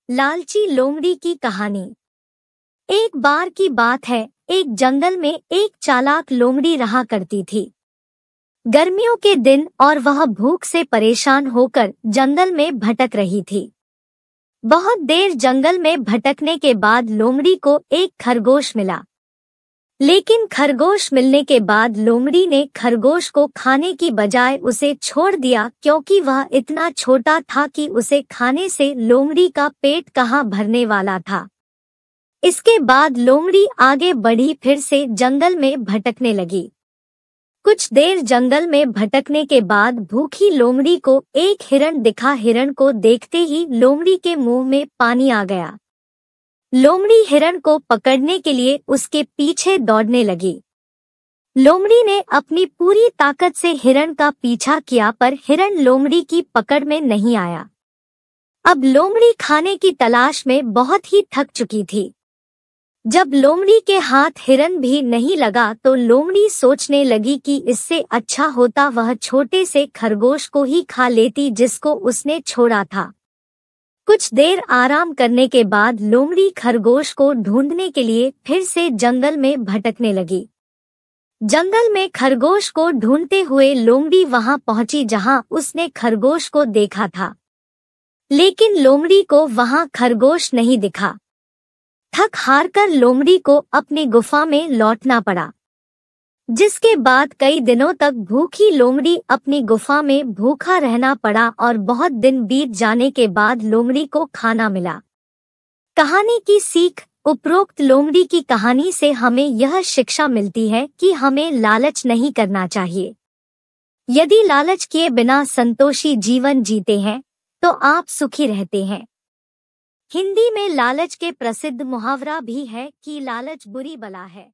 लालची लोमड़ी की कहानी। एक बार की बात है, एक जंगल में एक चालाक लोमड़ी रहा करती थी। गर्मियों के दिन और वह भूख से परेशान होकर जंगल में भटक रही थी। बहुत देर जंगल में भटकने के बाद लोमड़ी को एक खरगोश मिला। लेकिन खरगोश मिलने के बाद लोमड़ी ने खरगोश को खाने की बजाय उसे छोड़ दिया, क्योंकि वह इतना छोटा था कि उसे खाने से लोमड़ी का पेट कहाँ भरने वाला था। इसके बाद लोमड़ी आगे बढ़ी, फिर से जंगल में भटकने लगी। कुछ देर जंगल में भटकने के बाद भूखी लोमड़ी को एक हिरण दिखा। हिरण को देखते ही लोमड़ी के मुंह में पानी आ गया। लोमड़ी हिरण को पकड़ने के लिए उसके पीछे दौड़ने लगी। लोमड़ी ने अपनी पूरी ताकत से हिरण का पीछा किया, पर हिरण लोमड़ी की पकड़ में नहीं आया। अब लोमड़ी खाने की तलाश में बहुत ही थक चुकी थी। जब लोमड़ी के हाथ हिरण भी नहीं लगा तो लोमड़ी सोचने लगी कि इससे अच्छा होता वह छोटे से खरगोश को ही खा लेती जिसको उसने छोड़ा था। कुछ देर आराम करने के बाद लोमड़ी खरगोश को ढूंढने के लिए फिर से जंगल में भटकने लगी। जंगल में खरगोश को ढूंढते हुए लोमड़ी वहां पहुंची जहां उसने खरगोश को देखा था। लेकिन लोमड़ी को वहां खरगोश नहीं दिखा। थक हारकर लोमड़ी को अपनी गुफा में लौटना पड़ा, जिसके बाद कई दिनों तक भूखी लोमड़ी अपनी गुफा में भूखा रहना पड़ा और बहुत दिन बीत जाने के बाद लोमड़ी को खाना मिला। कहानी की सीख। उपरोक्त लोमड़ी की कहानी से हमें यह शिक्षा मिलती है कि हमें लालच नहीं करना चाहिए। यदि लालच किए बिना संतोषी जीवन जीते हैं तो आप सुखी रहते हैं। हिंदी में लालच के प्रसिद्ध मुहावरा भी है कि लालच बुरी बला है।